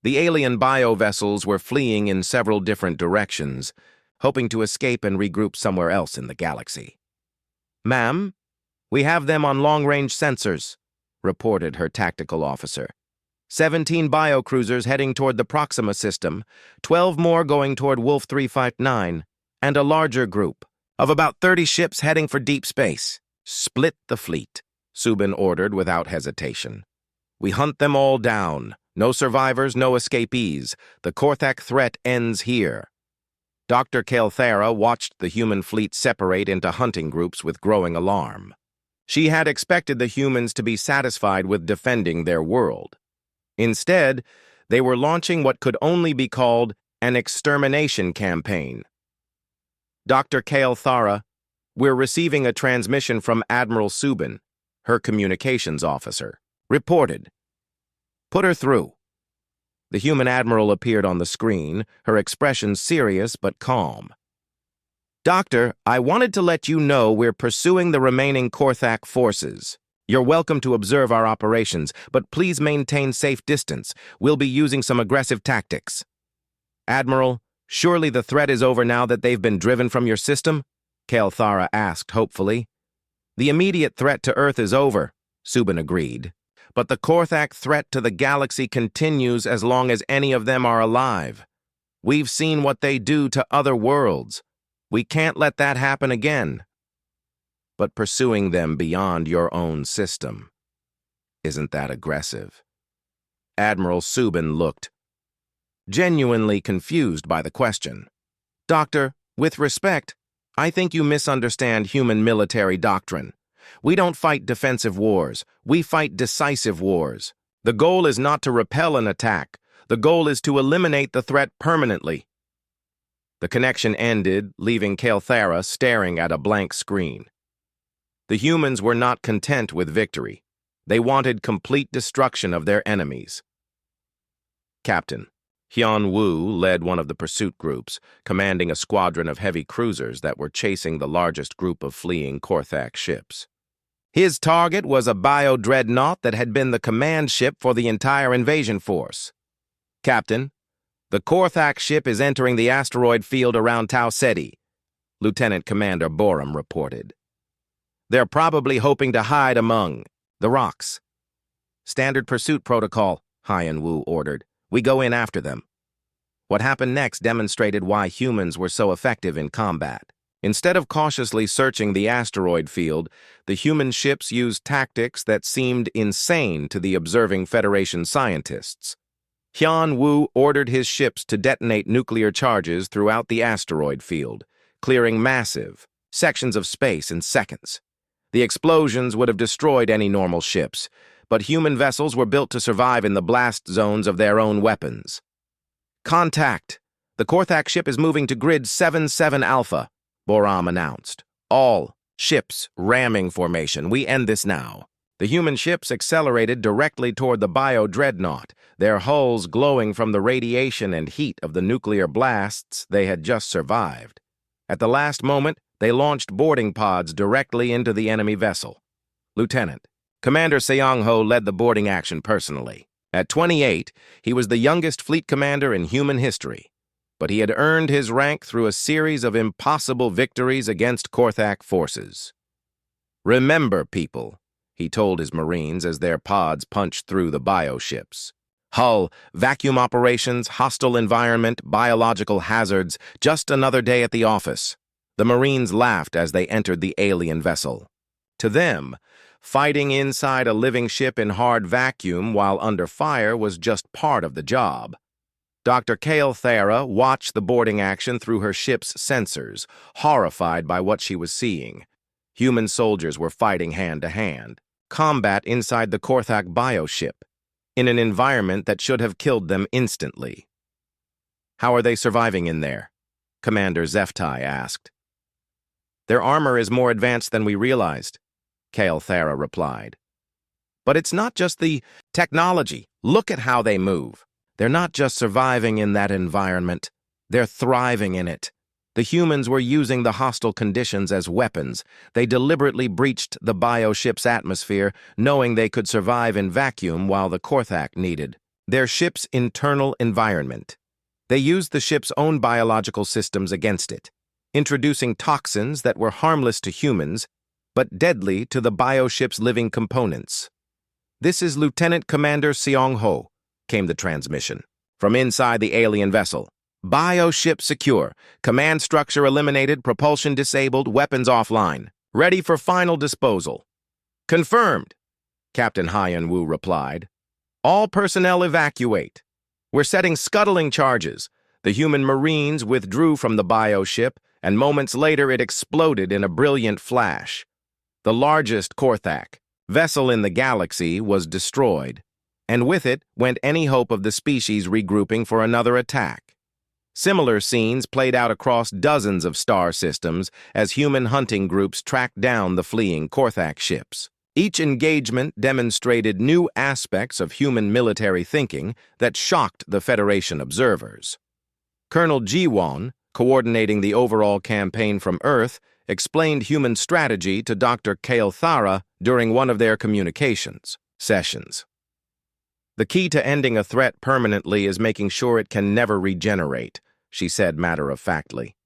The alien biovessels were fleeing in several different directions, hoping to escape and regroup somewhere else in the galaxy. "Ma'am, we have them on long-range sensors," reported her tactical officer. 17 biocruisers heading toward the Proxima system, 12 more going toward Wolf 359, and a larger group of about 30 ships heading for deep space. "Split the fleet," Subin ordered without hesitation. "We hunt them all down. No survivors, no escapees. The Korthak threat ends here." Dr. Kale Thara watched the human fleet separate into hunting groups with growing alarm. She had expected the humans to be satisfied with defending their world. Instead, they were launching what could only be called an extermination campaign. Dr. Kale Thara, we're receiving a transmission from Admiral Subin, her communications officer. Reported. Put her through. The human admiral appeared on the screen, her expression serious but calm. Doctor, I wanted to let you know we're pursuing the remaining Korthak forces. You're welcome to observe our operations, but please maintain safe distance. We'll be using some aggressive tactics. Admiral, surely the threat is over now that they've been driven from your system? Kale Thara asked hopefully. The immediate threat to Earth is over, Subin agreed. But the Korthak threat to the galaxy continues as long as any of them are alive. We've seen what they do to other worlds. We can't let that happen again. But pursuing them beyond your own system, isn't that aggressive? Admiral Subin looked genuinely confused by the question. Doctor, with respect, I think you misunderstand human military doctrine. We don't fight defensive wars. We fight decisive wars. The goal is not to repel an attack. The goal is to eliminate the threat permanently. The connection ended, leaving Kale Thara staring at a blank screen. The humans were not content with victory. They wanted complete destruction of their enemies. Captain Hyun Woo led one of the pursuit groups, commanding a squadron of heavy cruisers that were chasing the largest group of fleeing Korthak ships. His target was a bio-dreadnought that had been the command ship for the entire invasion force. Captain, the Korthak ship is entering the asteroid field around Tau Ceti, Lieutenant Commander Borum reported. They're probably hoping to hide among the rocks. Standard pursuit protocol, Hyun Woo ordered. We go in after them. What happened next demonstrated why humans were so effective in combat. Instead of cautiously searching the asteroid field, the human ships used tactics that seemed insane to the observing Federation scientists. Hyun Woo ordered his ships to detonate nuclear charges throughout the asteroid field, clearing massive sections of space in seconds. The explosions would have destroyed any normal ships, but human vessels were built to survive in the blast zones of their own weapons. Contact! The Korthak ship is moving to grid 77 Alpha, Borum announced. All ships ramming formation. We end this now. The human ships accelerated directly toward the bio-dreadnought, their hulls glowing from the radiation and heat of the nuclear blasts they had just survived. At the last moment, they launched boarding pods directly into the enemy vessel. Lieutenant, Commander Seong-ho led the boarding action personally. At 28, he was the youngest fleet commander in human history, but he had earned his rank through a series of impossible victories against Korthak forces. Remember, people, he told his Marines as their pods punched through the bioships. Hull, vacuum operations, hostile environment, biological hazards, just another day at the office. The Marines laughed as they entered the alien vessel. To them, fighting inside a living ship in hard vacuum while under fire was just part of the job. Dr. Kale Thara watched the boarding action through her ship's sensors, horrified by what she was seeing. Human soldiers were fighting hand-to-hand. Combat inside the Korthak bioship, in an environment that should have killed them instantly. How are they surviving in there? Commander Zeftai asked. Their armor is more advanced than we realized, Kale Thara replied. But it's not just the technology. Look at how they move. They're not just surviving in that environment. They're thriving in it. The humans were using the hostile conditions as weapons. They deliberately breached the bioship's atmosphere, knowing they could survive in vacuum while the Korthak needed their ship's internal environment. They used the ship's own biological systems against it, introducing toxins that were harmless to humans, but deadly to the bioship's living components. This is Lieutenant Commander Seong-ho, came the transmission. From inside the alien vessel. Bioship secure. Command structure eliminated, propulsion disabled, weapons offline. Ready for final disposal. Confirmed, Captain Hyun Woo replied. All personnel evacuate. We're setting scuttling charges. The human Marines withdrew from the bioship, and moments later it exploded in a brilliant flash. The largest Korthak vessel in the galaxy was destroyed, and with it went any hope of the species regrouping for another attack. Similar scenes played out across dozens of star systems as human hunting groups tracked down the fleeing Korthak ships. Each engagement demonstrated new aspects of human military thinking that shocked the Federation observers. Colonel Jiwon, coordinating the overall campaign from Earth, explained human strategy to Dr. Kael'thara during one of their communications sessions. The key to ending a threat permanently is making sure it can never regenerate, she said matter-of-factly.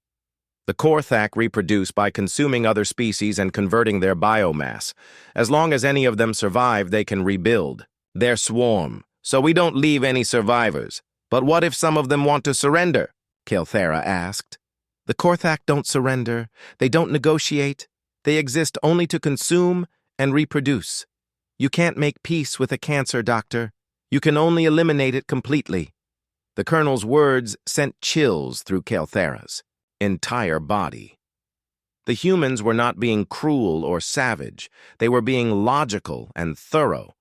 The Korthak reproduce by consuming other species and converting their biomass. As long as any of them survive, they can rebuild. They're swarm, so we don't leave any survivors. But what if some of them want to surrender? Kael'thara asked. The Korthak don't surrender. They don't negotiate. They exist only to consume and reproduce. You can't make peace with a cancer, Doctor. You can only eliminate it completely. The Colonel's words sent chills through Kael'thara's entire body. The humans were not being cruel or savage. They were being logical and thorough.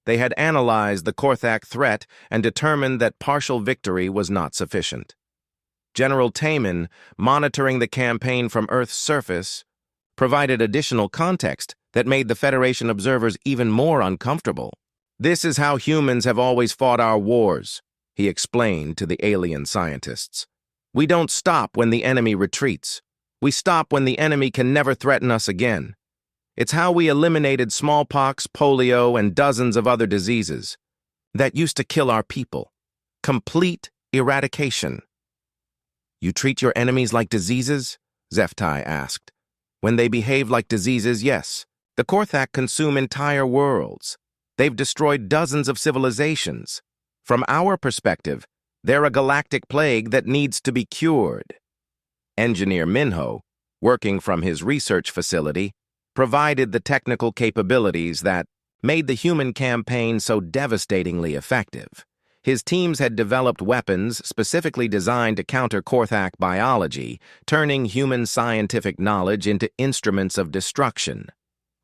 They had analyzed the Korthak threat and determined that partial victory was not sufficient. General Taman, monitoring the campaign from Earth's surface, provided additional context that made the Federation observers even more uncomfortable. This is how humans have always fought our wars, he explained to the alien scientists. We don't stop when the enemy retreats. We stop when the enemy can never threaten us again. It's how we eliminated smallpox, polio, and dozens of other diseases that used to kill our people. Complete eradication. You treat your enemies like diseases? Zeftai asked. When they behave like diseases, yes. The Korthak consume entire worlds. They've destroyed dozens of civilizations. From our perspective, they're a galactic plague that needs to be cured. Engineer Minho, working from his research facility, provided the technical capabilities that made the human campaign so devastatingly effective. His teams had developed weapons specifically designed to counter Korthak biology, turning human scientific knowledge into instruments of destruction.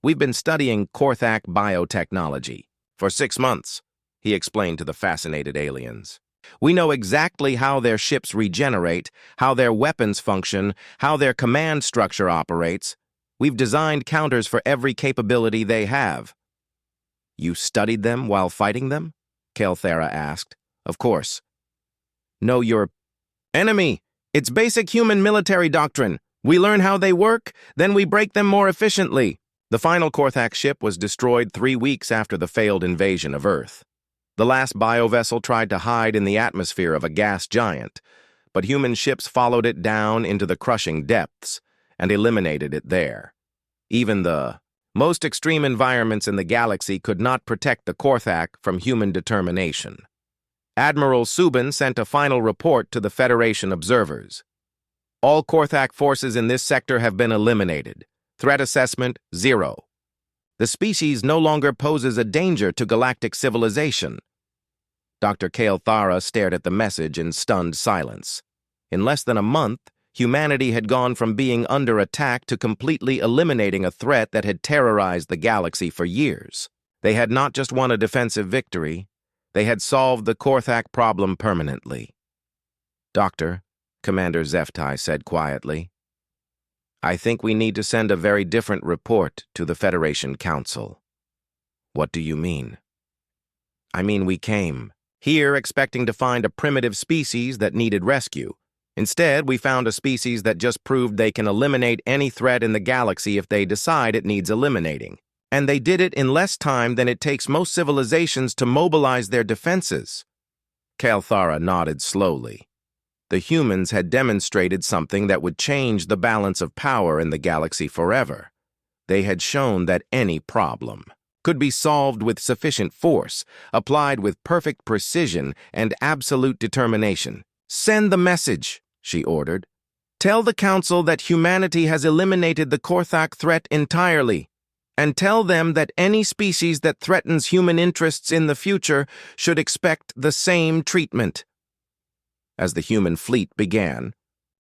We've been studying Korthak biotechnology for 6 months, he explained to the fascinated aliens. We know exactly how their ships regenerate, how their weapons function, how their command structure operates. We've designed counters for every capability they have. You studied them while fighting them? Kael'thara asked. Of course. Know your enemy. It's basic human military doctrine. We learn how they work, then we break them more efficiently. The final Korthak ship was destroyed 3 weeks after the failed invasion of Earth. The last biovessel tried to hide in the atmosphere of a gas giant, but human ships followed it down into the crushing depths and eliminated it there. Even the most extreme environments in the galaxy could not protect the Korthak from human determination. Admiral Subin sent a final report to the Federation observers. All Korthak forces in this sector have been eliminated. Threat assessment, 0. The species no longer poses a danger to galactic civilization. Dr. Kael'thara stared at the message in stunned silence. In less than a month, humanity had gone from being under attack to completely eliminating a threat that had terrorized the galaxy for years. They had not just won a defensive victory, they had solved the Korthak problem permanently. Doctor, Commander Zeftai said quietly, I think we need to send a very different report to the Federation Council. What do you mean? I mean, we came here expecting to find a primitive species that needed rescue. Instead, we found a species that just proved they can eliminate any threat in the galaxy if they decide it needs eliminating. And they did it in less time than it takes most civilizations to mobilize their defenses. Kael'thara nodded slowly. The humans had demonstrated something that would change the balance of power in the galaxy forever. They had shown that any problem could be solved with sufficient force, applied with perfect precision and absolute determination. Send the message, she ordered. Tell the Council that humanity has eliminated the Korthak threat entirely, and tell them that any species that threatens human interests in the future should expect the same treatment. As the human fleet began,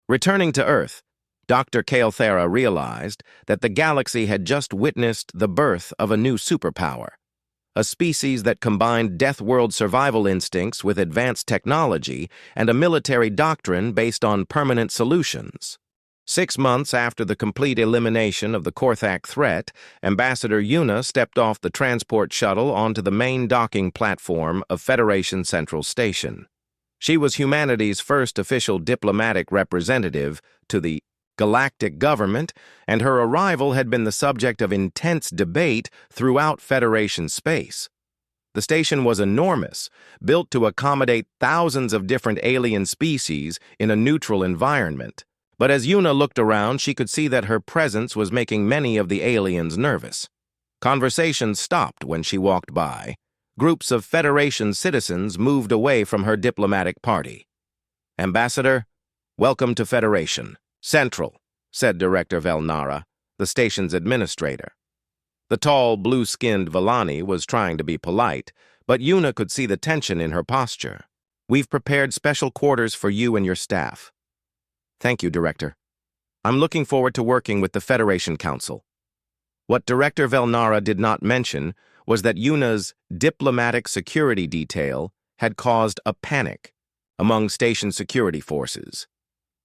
returning to Earth, Dr. Kael'thara realized that the galaxy had just witnessed the birth of a new superpower, a species that combined Deathworld survival instincts with advanced technology and a military doctrine based on permanent solutions. 6 months after the complete elimination of the Korthak threat, Ambassador Yuna stepped off the transport shuttle onto the main docking platform of Federation Central Station. She was humanity's first official diplomatic representative to the Galactic government, and her arrival had been the subject of intense debate throughout Federation space. The station was enormous, built to accommodate thousands of different alien species in a neutral environment. But as Yuna looked around, she could see that her presence was making many of the aliens nervous. Conversations stopped when she walked by. Groups of Federation citizens moved away from her diplomatic party. "Ambassador, welcome to Federation Central," said Director Velnara, the station's administrator. The tall, blue-skinned Villani was trying to be polite, but Yuna could see the tension in her posture. "We've prepared special quarters for you and your staff." "Thank you, Director. I'm looking forward to working with the Federation Council." What Director Velnara did not mention was that Yuna's diplomatic security detail had caused a panic among station security forces.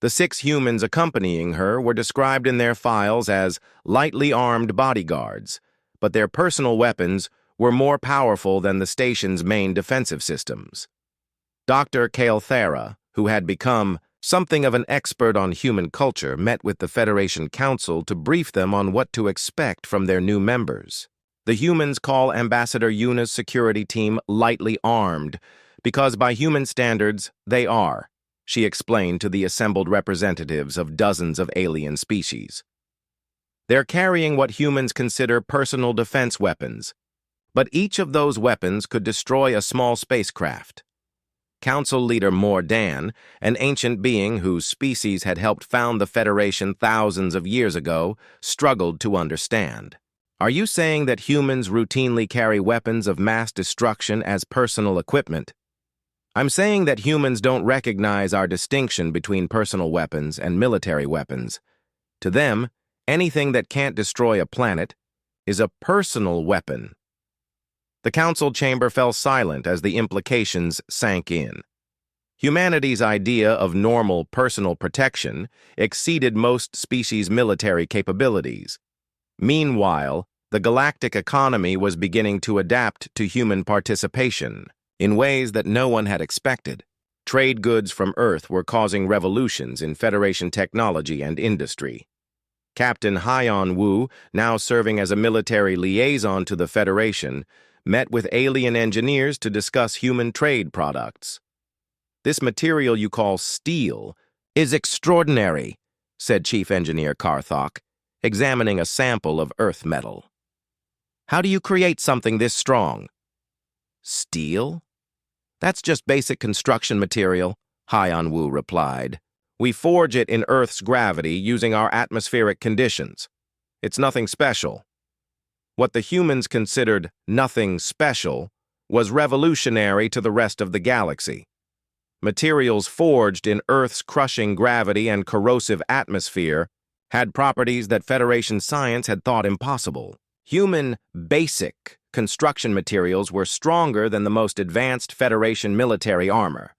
The 6 humans accompanying her were described in their files as lightly armed bodyguards, but their personal weapons were more powerful than the station's main defensive systems. Dr. Kael'thera, who had become something of an expert on human culture, met with the Federation Council to brief them on what to expect from their new members. The humans call Ambassador Yuna's security team lightly armed, because by human standards, they are, she explained to the assembled representatives of dozens of alien species. They're carrying what humans consider personal defense weapons, but each of those weapons could destroy a small spacecraft. Council leader Mordan, an ancient being whose species had helped found the Federation thousands of years ago, struggled to understand. "Are you saying that humans routinely carry weapons of mass destruction as personal equipment?" "I'm saying that humans don't recognize our distinction between personal weapons and military weapons. To them, anything that can't destroy a planet is a personal weapon." The council chamber fell silent as the implications sank in. Humanity's idea of normal personal protection exceeded most species' military capabilities. Meanwhile, the galactic economy was beginning to adapt to human participation in ways that no one had expected. Trade goods from Earth were causing revolutions in Federation technology and industry. Captain Haiyan Wu, now serving as a military liaison to the Federation, met with alien engineers to discuss human trade products. "This material you call steel is extraordinary," said Chief Engineer Karthok, examining a sample of Earth metal. "How do you create something this strong?" "Steel? That's just basic construction material," Haiyan Wu replied. "We forge it in Earth's gravity using our atmospheric conditions. It's nothing special." What the humans considered nothing special was revolutionary to the rest of the galaxy. Materials forged in Earth's crushing gravity and corrosive atmosphere had properties that Federation science had thought impossible. Human, basic construction materials were stronger than the most advanced Federation military armor.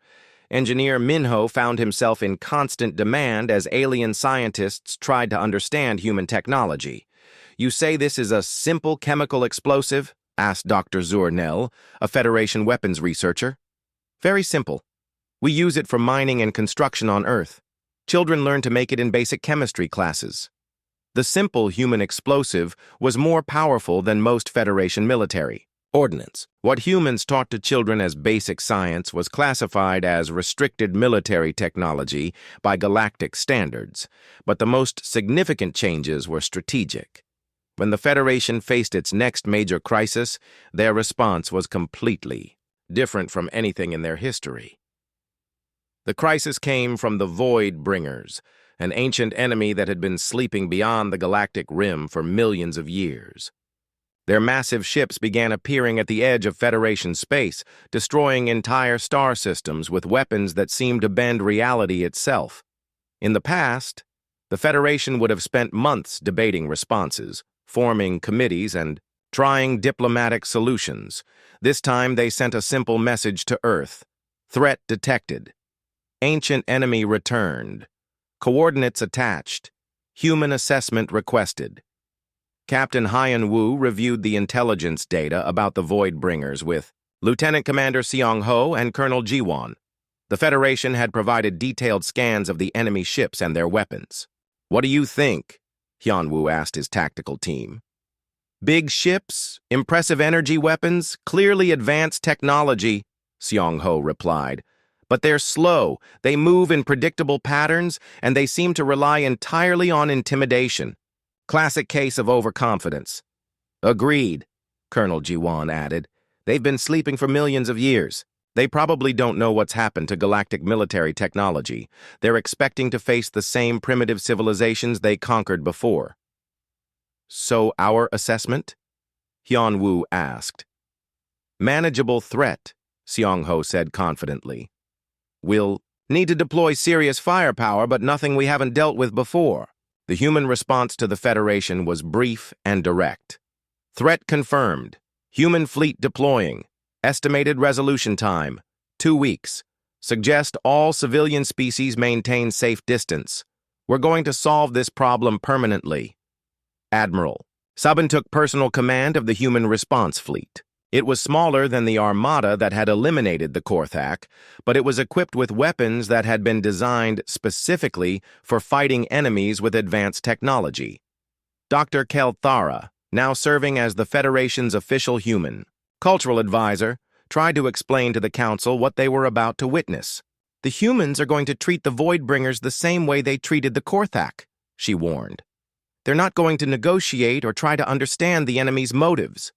Engineer Minho found himself in constant demand as alien scientists tried to understand human technology. "You say this is a simple chemical explosive?" asked Dr. Zurnell, a Federation weapons researcher. "Very simple. We use it for mining and construction on Earth. Children learn to make it in basic chemistry classes." The simple human explosive was more powerful than most Federation military ordnance. What humans taught to children as basic science was classified as restricted military technology by galactic standards, but the most significant changes were strategic. When the Federation faced its next major crisis, their response was completely different from anything in their history. The crisis came from the Void Bringers, an ancient enemy that had been sleeping beyond the galactic rim for millions of years. Their massive ships began appearing at the edge of Federation space, destroying entire star systems with weapons that seemed to bend reality itself. In the past, the Federation would have spent months debating responses, forming committees, and trying diplomatic solutions. This time they sent a simple message to Earth. Threat detected. Ancient enemy returned. Coordinates attached. Human assessment requested. Captain Hyan Wu reviewed the intelligence data about the Voidbringers with Lieutenant Commander Seong Ho and Colonel Jiwon. The Federation had provided detailed scans of the enemy ships and their weapons. "What do you think?" Hyun Woo asked his tactical team. "Big ships, impressive energy weapons, clearly advanced technology," Seong Ho replied. "But they're slow, they move in predictable patterns, and they seem to rely entirely on intimidation. Classic case of overconfidence." "Agreed," Colonel Jiwon added. "They've been sleeping for millions of years. They probably don't know what's happened to galactic military technology. They're expecting to face the same primitive civilizations they conquered before." "So our assessment?" Hyun Woo asked. "Manageable threat," Seong Ho said confidently. "We'll need to deploy serious firepower, but nothing we haven't dealt with before." The human response to the Federation was brief and direct. "Threat confirmed. Human fleet deploying. Estimated resolution time, 2 weeks. Suggest all civilian species maintain safe distance. We're going to solve this problem permanently." Admiral Subin took personal command of the human response fleet. It was smaller than the armada that had eliminated the Korthak, but it was equipped with weapons that had been designed specifically for fighting enemies with advanced technology. Dr. Kelthara, now serving as the Federation's official human cultural advisor, tried to explain to the Council what they were about to witness. "The humans are going to treat the Voidbringers the same way they treated the Korthak," she warned. "They're not going to negotiate or try to understand the enemy's motives.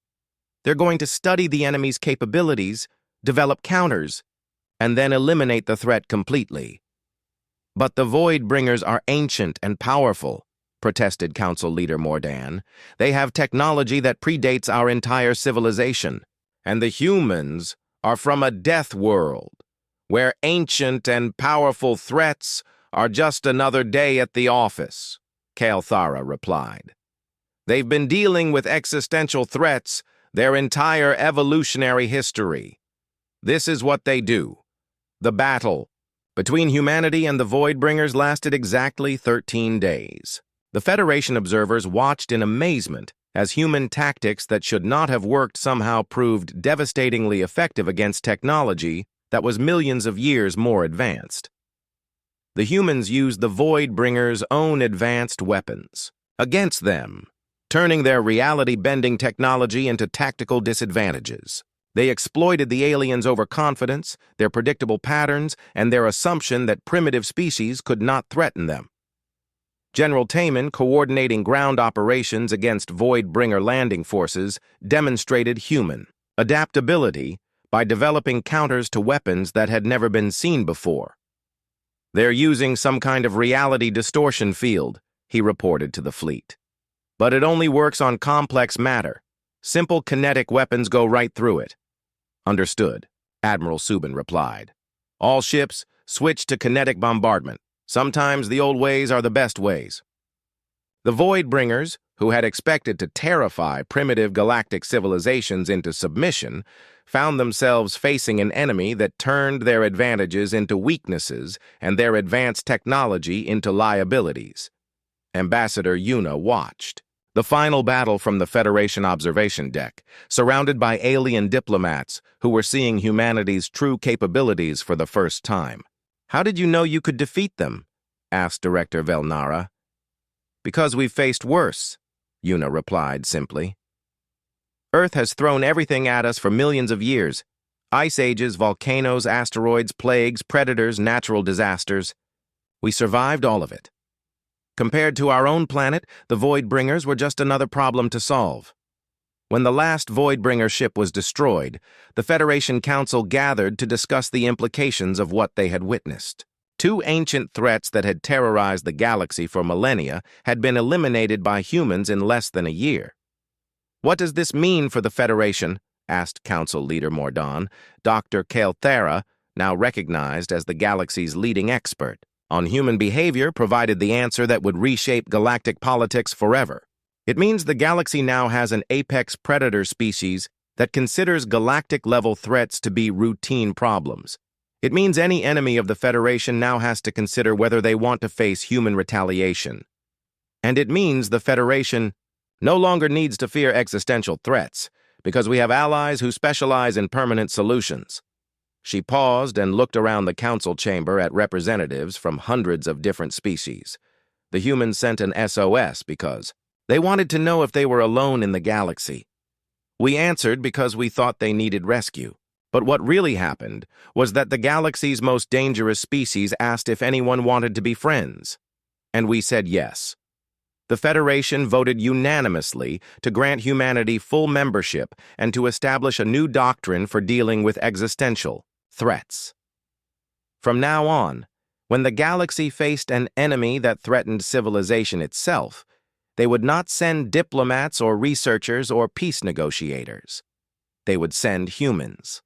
They're going to study the enemy's capabilities, develop counters, and then eliminate the threat completely." "But the Voidbringers are ancient and powerful," protested Council Leader Mordan. "They have technology that predates our entire civilization. And the humans are from a death world, where ancient and powerful threats are just another day at the office," Kelthara replied. "They've been dealing with existential threats their entire evolutionary history. This is what they do." The battle between humanity and the Voidbringers lasted exactly 13 days. The Federation observers watched in amazement as human tactics that should not have worked somehow proved devastatingly effective against technology that was millions of years more advanced. The humans used the Voidbringers' own advanced weapons against them, turning their reality-bending technology into tactical disadvantages. They exploited the aliens' overconfidence, their predictable patterns, and their assumption that primitive species could not threaten them. General Taman, coordinating ground operations against Voidbringer landing forces, demonstrated human adaptability by developing counters to weapons that had never been seen before. "They're using some kind of reality distortion field," he reported to the fleet. "But it only works on complex matter. Simple kinetic weapons go right through it." "Understood," Admiral Subin replied. "All ships, switch to kinetic bombardment. Sometimes the old ways are the best ways." The Voidbringers, who had expected to terrify primitive galactic civilizations into submission, found themselves facing an enemy that turned their advantages into weaknesses and their advanced technology into liabilities. Ambassador Yuna watched the final battle from the Federation observation deck, surrounded by alien diplomats who were seeing humanity's true capabilities for the first time. "How did you know you could defeat them?" asked Director Velnara. "Because we've faced worse," Yuna replied simply. "Earth has thrown everything at us for millions of years. Ice ages, volcanoes, asteroids, plagues, predators, natural disasters. We survived all of it. Compared to our own planet, the Voidbringers were just another problem to solve. When the last Voidbringer ship was destroyed, the Federation Council gathered to discuss the implications of what they had witnessed. 2 ancient threats that had terrorized the galaxy for millennia had been eliminated by humans in less than a year. "What does this mean for the Federation?" asked Council Leader Mordan. Dr. Kelthara, now recognized as the galaxy's leading expert on human behavior, provided the answer that would reshape galactic politics forever. It means the galaxy now has an apex predator species that considers galactic-level threats to be routine problems. It means any enemy of the Federation now has to consider whether they want to face human retaliation. And it means the Federation no longer needs to fear existential threats, because we have allies who specialize in permanent solutions. She paused and looked around the council chamber at representatives from hundreds of different species. The humans sent an SOS because they wanted to know if they were alone in the galaxy. We answered because we thought they needed rescue. But what really happened was that the galaxy's most dangerous species asked if anyone wanted to be friends. And we said yes. The Federation voted unanimously to grant humanity full membership and to establish a new doctrine for dealing with existential threats. From now on, when the galaxy faced an enemy that threatened civilization itself, they would not send diplomats or researchers or peace negotiators. They would send humans.